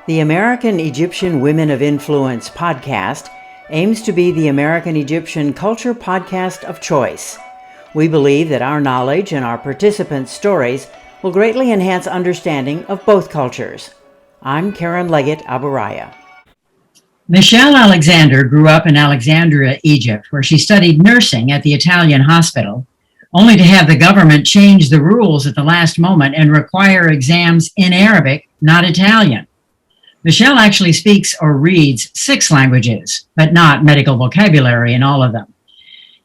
The American Egyptian Women of Influence podcast aims to be the American Egyptian culture podcast of choice. We believe that our knowledge and our participants' stories will greatly enhance understanding of both cultures. I'm Karen Leggett Aburaya. Michelle Alexander grew up in Alexandria, Egypt, where she studied nursing at the Italian hospital, only to have the government change the rules at the last moment and require exams in Arabic, not Italian. Michelle actually speaks or reads 6 languages, but not medical vocabulary in all of them.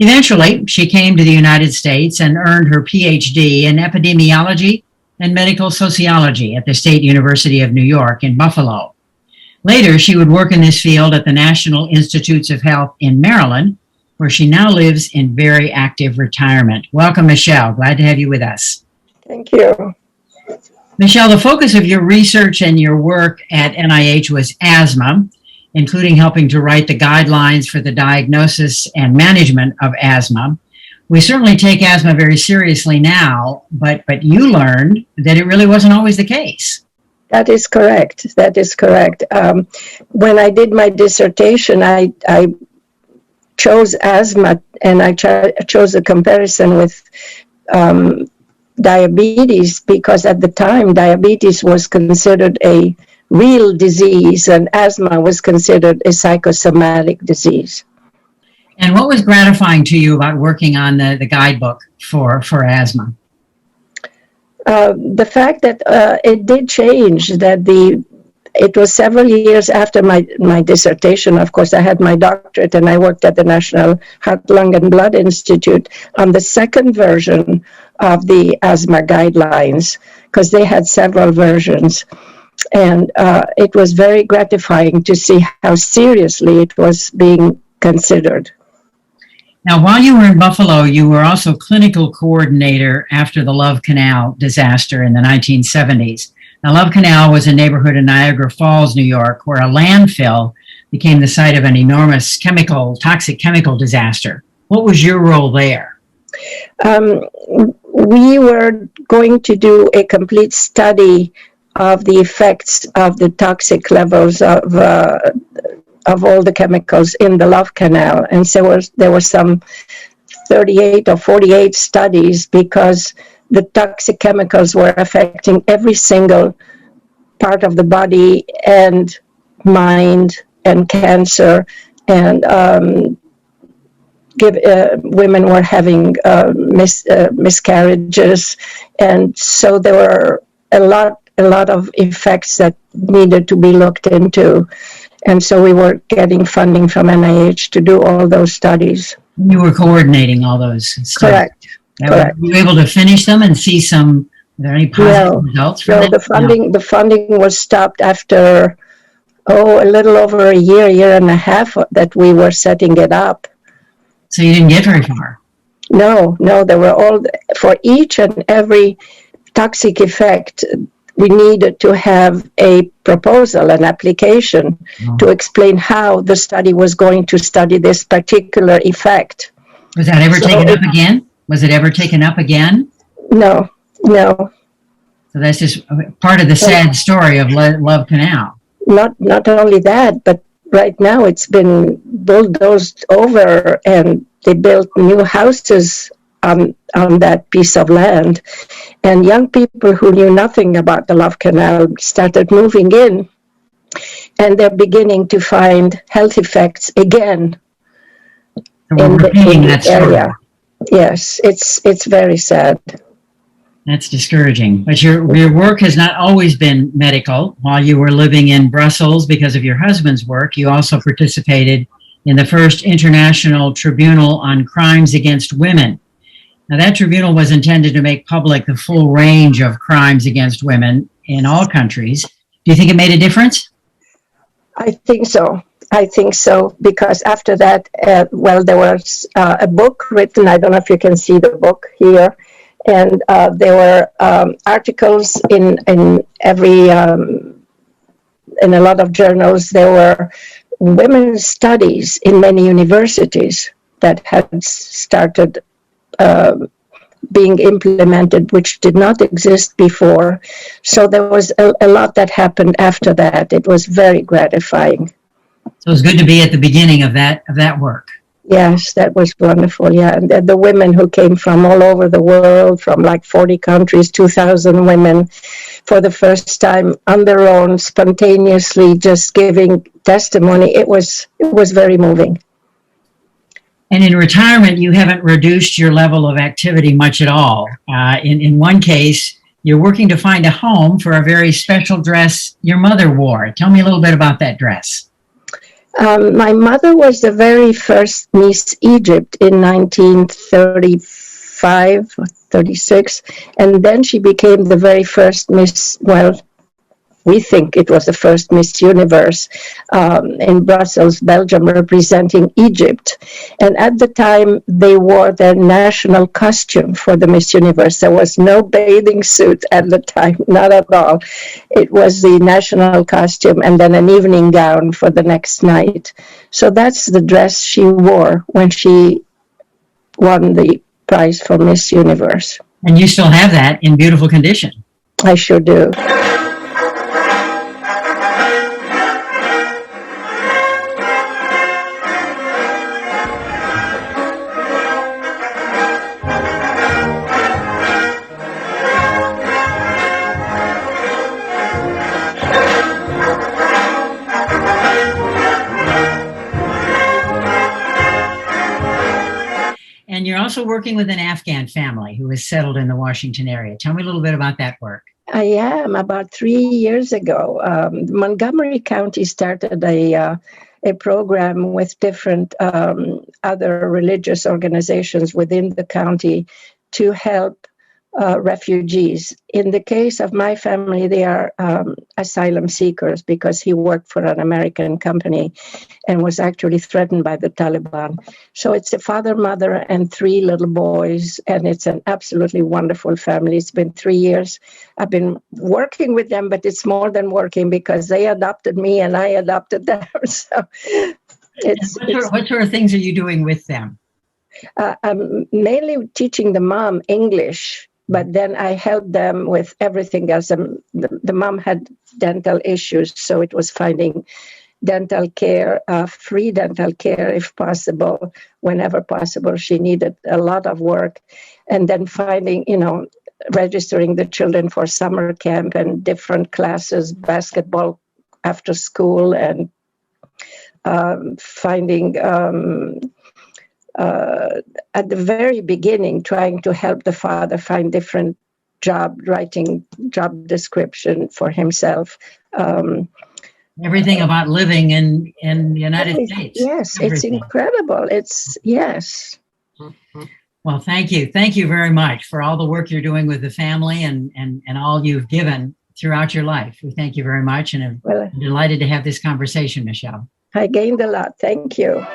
Eventually, she came to the United States and earned her PhD in epidemiology and medical sociology at the State University of New York in Buffalo. Later, she would work in this field at the National Institutes of Health in Maryland, where she now lives in very active retirement. Welcome, Michelle. Glad to have you with us. Thank you. Michelle, the focus of your research and your work at NIH was asthma, including helping to write the guidelines for the diagnosis and management of asthma. We certainly take asthma very seriously now, but you learned that it really wasn't always the case. That is correct. When I did my dissertation, I chose asthma, and I chose a comparison with diabetes, because at the time diabetes was considered a real disease and asthma was considered a psychosomatic disease. And what was gratifying to you about working on the guidebook for asthma? The fact that it did change, it was several years after my dissertation. Of course, I had my doctorate and I worked at the National Heart, Lung, and Blood Institute on the second version of the asthma guidelines, because they had several versions. And it was very gratifying to see how seriously it was being considered. Now, while you were in Buffalo, you were also clinical coordinator after the Love Canal disaster in the 1970s. Now, Love Canal was a neighborhood in Niagara Falls, New York, where a landfill became the site of an enormous toxic chemical disaster. What was your role there? We were going to do a complete study of the effects of the toxic levels of all the chemicals in the Love Canal. And so there were some 38 or 48 studies, because the toxic chemicals were affecting every single part of the body and mind and cancer, and women were having miscarriages, and so there were a lot of effects that needed to be looked into, and so we were getting funding from NIH to do all those studies. You were coordinating all those studies. Correct. Were you able to finish them and see were there any positive results from that? The funding was stopped after a little over a year and a half that we were setting it up. So you didn't get very far? No, there were for each and every toxic effect, we needed to have a proposal, an application to explain how the study was going to study this particular effect. Was that ever taken up again? Was it ever taken up again? No. So that's just part of the sad story of Love Canal. Not only that, but right now it's been bulldozed over, and they built new houses on that piece of land. And young people who knew nothing about the Love Canal started moving in, and they're beginning to find health effects again in the area. Yes, it's very sad. That's discouraging. But your work has not always been medical. While you were living in Brussels because of your husband's work, you also participated in the first International Tribunal on Crimes Against Women. Now, that tribunal was intended to make public the full range of crimes against women in all countries. Do you think it made a difference? I think so, because after that, there was a book written. I don't know if you can see the book here. And there were articles in every, in a lot of journals. There were women's studies in many universities that had started being implemented, which did not exist before. So there was a lot that happened after that. It was very gratifying. So it's good to be at the beginning of that work. Yes, that was wonderful. Yeah, and the women who came from all over the world, from like 40 countries, 2,000 women, for the first time on their own, spontaneously just giving testimony. It was very moving. And in retirement, you haven't reduced your level of activity much at all. In one case, you're working to find a home for a very special dress your mother wore. Tell me a little bit about that dress. My mother was the very first Miss Egypt in 1935 or 36, and then she became the very first Miss, well, we think it was the first Miss Universe in Brussels, Belgium, representing Egypt. And at the time, they wore their national costume for the Miss Universe. There was no bathing suit at the time, not at all. It was the national costume and then an evening gown for the next night. So that's the dress she wore when she won the prize for Miss Universe. And you still have that in beautiful condition. I sure do. And you're also working with an Afghan family who is settled in the Washington area. Tell me a little bit about that work. I am. About 3 years ago, Montgomery County started a program with different other religious organizations within the county to help refugees. In the case of my family, they are asylum seekers because he worked for an American company and was actually threatened by the Taliban. So it's a father, mother, and 3 little boys, and it's an absolutely wonderful family. It's been 3 years. I've been working with them, but it's more than working because they adopted me and I adopted them. So what sort of things are you doing with them? I'm mainly teaching the mom English, but then I helped them with everything else. The mom had dental issues, so it was finding dental care, free dental care if possible, whenever possible. She needed a lot of work. And then finding, registering the children for summer camp and different classes, basketball after school, and finding... at the very beginning, trying to help the father find different writing job description for himself. Everything about living in the United States. Yes, Everything. It's incredible. Yes. Well, thank you. Thank you very much for all the work you're doing with the family and all you've given throughout your life. We thank you very much, and I'm delighted to have this conversation, Michelle. I gained a lot. Thank you.